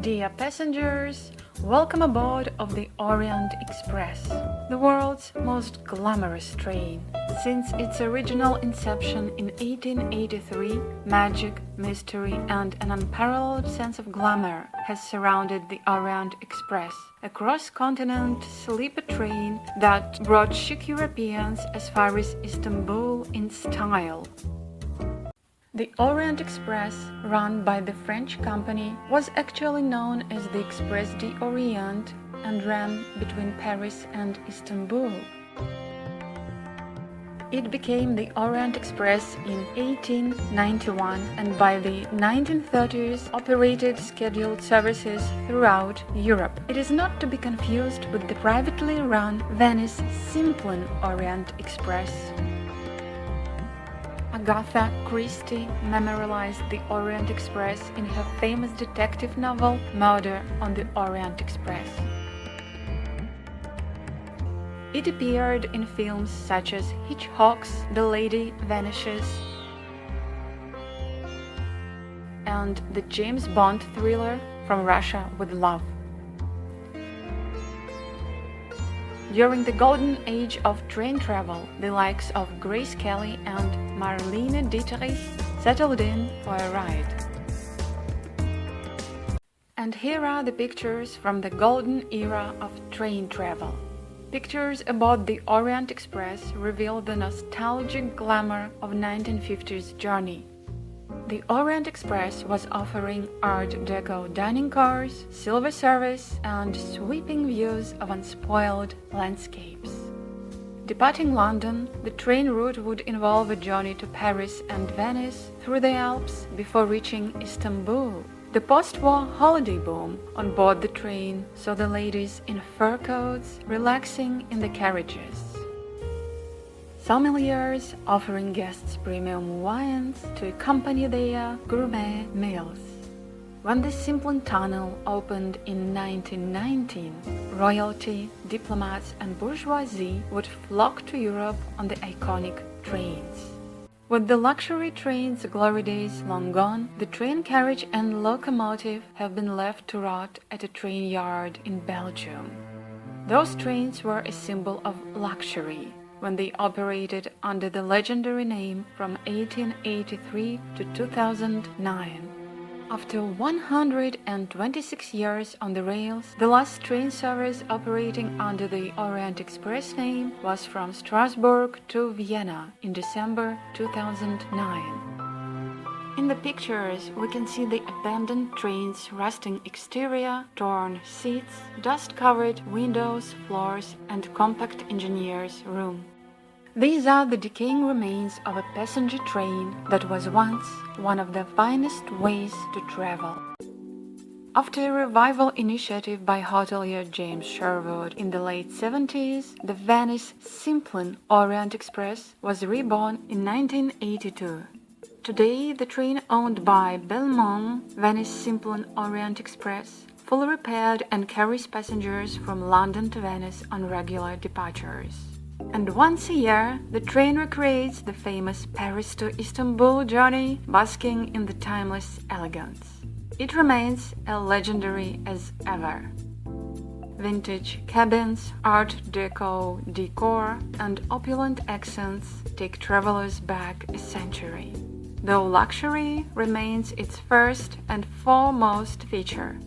Dear passengers, welcome aboard of the Orient Express, the world's most glamorous train. Since its original inception in 1883, magic, mystery, and an unparalleled sense of glamour has surrounded the Orient Express, a cross-continent sleeper train that brought chic Europeans as far as Istanbul in style. The Orient Express, run by the French company, was actually known as the Express d'Orient and ran between Paris and Istanbul. It became the Orient Express in 1891 and by the 1930s operated scheduled services throughout Europe. It is not to be confused with the privately run Venice Simplon Orient Express. Agatha Christie memorialized the Orient Express in her famous detective novel Murder on the Orient Express. It appeared in films such as Hitchcock's The Lady Vanishes and the James Bond thriller From Russia with Love. During the golden age of train travel, the likes of Grace Kelly and Marlene Dietrich settled in for a ride. And here are the pictures from the golden era of train travel. Pictures about the Orient Express reveal the nostalgic glamour of 1950s journey. The Orient Express was offering Art Deco dining cars, silver service, and sweeping views of unspoiled landscapes. Departing London, the train route would involve a journey to Paris and Venice through the Alps before reaching Istanbul. The post-war holiday boom on board the train saw the ladies in fur coats relaxing in the carriages. Sommeliers offering guests premium wines to accompany their gourmet meals. When the Simplon Tunnel opened in 1919, royalty, diplomats and bourgeoisie would flock to Europe on the iconic trains. With the luxury train's glory days long gone, the train carriage and locomotive have been left to rot at a train yard in Belgium. Those trains were a symbol of luxury when they operated under the legendary name from 1883 to 2009. After 126 years on the rails, the last train service operating under the Orient Express name was from Strasbourg to Vienna in December 2009. In the pictures, we can see the abandoned train's rusting exterior, torn seats, dust-covered windows, floors, and compact engineer's room. These are the decaying remains of a passenger train that was once one of the finest ways to travel. After a revival initiative by hotelier James Sherwood in the late 70s, the Venice Simplon Orient Express was reborn in 1982. Today, the train owned by Belmont, Venice Simplon Orient Express, fully repaired and carries passengers from London to Venice on regular departures. And once a year, the train recreates the famous Paris to Istanbul journey, basking in the timeless elegance. It remains as legendary as ever. Vintage cabins, Art Deco decor, and opulent accents take travelers back a century. Though luxury remains its first and foremost feature.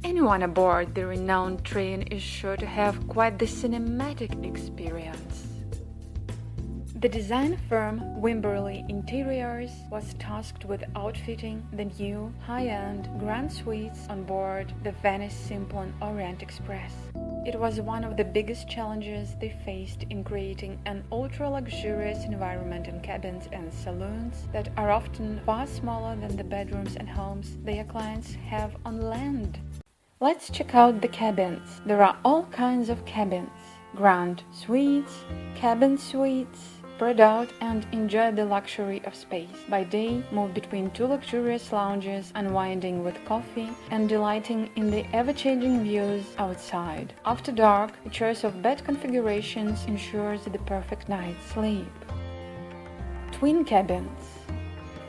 Anyone aboard the renowned train is sure to have quite the cinematic experience. The design firm Wimberley Interiors was tasked with outfitting the new, high-end grand suites on board the Venice Simplon Orient Express. It was one of the biggest challenges they faced in creating an ultra-luxurious environment in cabins and saloons that are often far smaller than the bedrooms and homes their clients have on land. Let's check out the cabins. There are all kinds of cabins. Grand suites, cabin suites. Spread out and enjoy the luxury of space. By day, move between two luxurious lounges, unwinding with coffee and delighting in the ever-changing views outside. After dark, a choice of bed configurations ensures the perfect night's sleep. Twin cabins.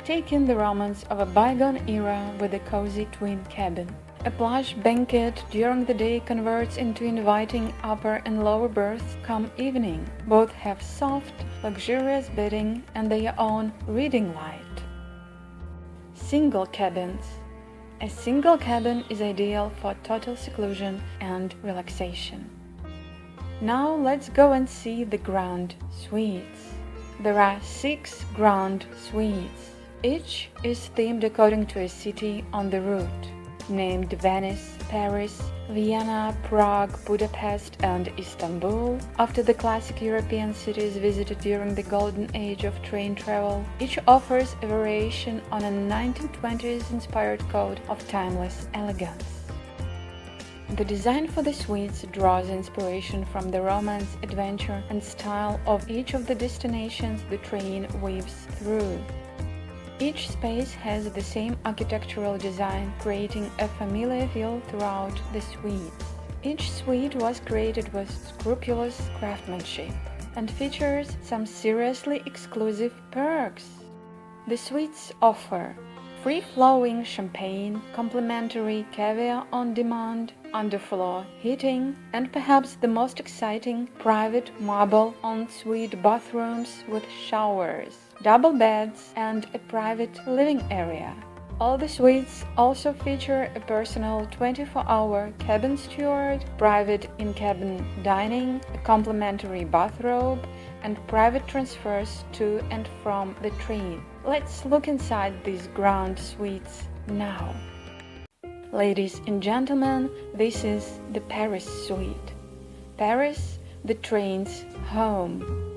Take in the romance of a bygone era with a cozy twin cabin. A plush banquet during the day converts into inviting upper and lower berths come evening. Both have soft, luxurious bedding and their own reading light. Single cabins. A single cabin is ideal for total seclusion and relaxation. Now let's go and see the Grand Suites. There are 6 Grand Suites. Each is themed according to a city on the route, named Venice, Paris, Vienna, Prague, Budapest, and Istanbul, after the classic European cities visited during the golden age of train travel. Each offers a variation on a 1920s-inspired code of timeless elegance. The design for the suites draws inspiration from the romance, adventure, and style of each of the destinations the train weaves through. Each space has the same architectural design, creating a familiar feel throughout the suites. Each suite was created with scrupulous craftsmanship and features some seriously exclusive perks. The suites offer free-flowing champagne, complimentary caviar on demand, underfloor heating, and perhaps the most exciting, private marble ensuite bathrooms with showers, double beds, and a private living area. All the suites also feature a personal 24-hour cabin steward, private in-cabin dining, a complimentary bathrobe, and private transfers to and from the train. Let's look inside these Grand Suites now. Ladies and gentlemen, this is the Paris Suite. Paris, the train's home.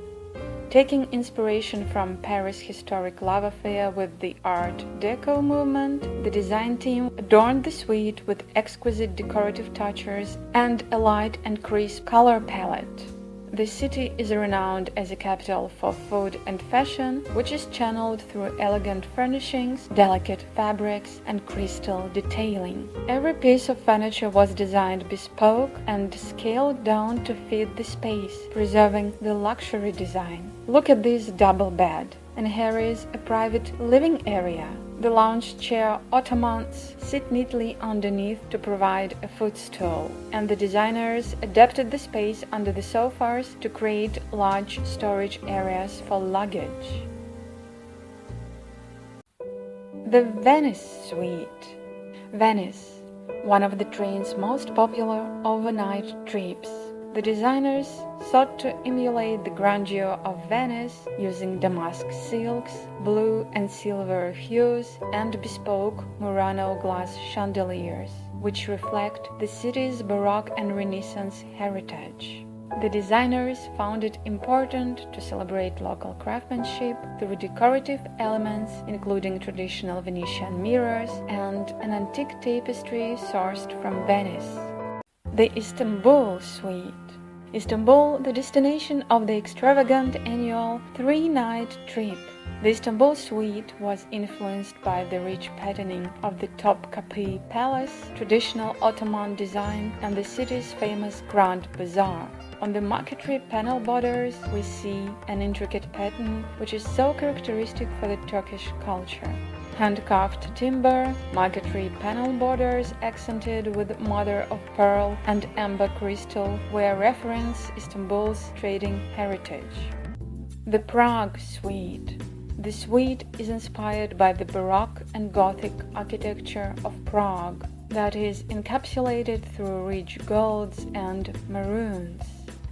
Taking inspiration from Paris' historic love affair with the Art Deco movement, the design team adorned the suite with exquisite decorative touches and a light and crisp color palette. The city is renowned as a capital for food and fashion, which is channeled through elegant furnishings, delicate fabrics, and crystal detailing. Every piece of furniture was designed bespoke and scaled down to fit the space, preserving the luxury design. Look at this double bed. And here is a private living area. The lounge chair ottomans sit neatly underneath to provide a footstool, and the designers adapted the space under the sofas to create large storage areas for luggage. The Venice Suite. Venice, one of the train's most popular overnight trips. The designers sought to emulate the grandeur of Venice using damask silks, blue and silver hues, and bespoke Murano glass chandeliers, which reflect the city's Baroque and Renaissance heritage. The designers found it important to celebrate local craftsmanship through decorative elements, including traditional Venetian mirrors and an antique tapestry sourced from Venice. The Istanbul Suite. Istanbul, the destination of the extravagant annual 3-night trip. The Istanbul Suite was influenced by the rich patterning of the Topkapi Palace, traditional Ottoman design, and the city's famous Grand Bazaar. On the marquetry panel borders, we see an intricate pattern which is so characteristic for the Turkish culture. Hand-carved timber, marquetry panel borders accented with mother-of-pearl and amber crystal where reference Istanbul's trading heritage. The Prague Suite. The suite is inspired by the Baroque and Gothic architecture of Prague that is encapsulated through rich golds and maroons.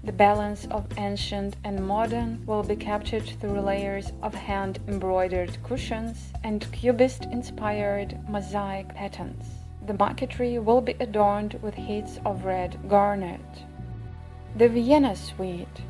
The balance of ancient and modern will be captured through layers of hand-embroidered cushions and cubist-inspired mosaic patterns. The marquetry will be adorned with hits of red garnet. The Vienna Suite.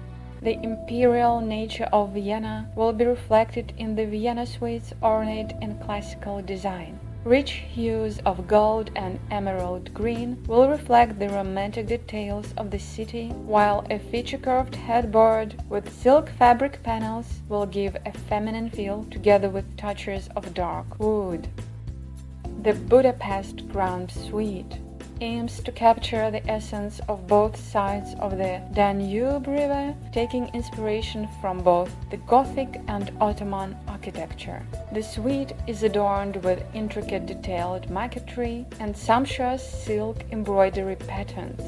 The imperial nature of Vienna will be reflected in the Vienna Suite's ornate and classical design. Rich hues of gold and emerald green will reflect the romantic details of the city, while a feature-curved headboard with silk fabric panels will give a feminine feel together with touches of dark wood. The Budapest Grand Suite. aims to capture the essence of both sides of the Danube River, taking inspiration from both the Gothic and Ottoman architecture. The suite is adorned with intricate detailed marquetry and sumptuous silk embroidery patterns.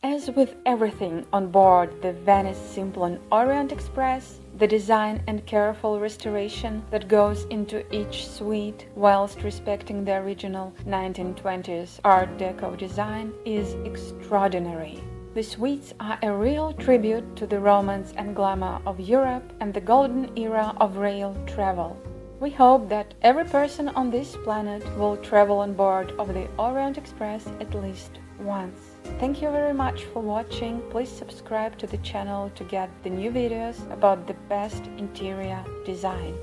As with everything on board the Venice Simplon Orient Express, the design and careful restoration that goes into each suite, whilst respecting the original 1920s Art Deco design, is extraordinary. The suites are a real tribute to the romance and glamour of Europe and the golden era of rail travel. We hope that every person on this planet will travel on board of the Orient Express at least once. Thank you very much for watching. Please subscribe to the channel to get the new videos about the best interior design.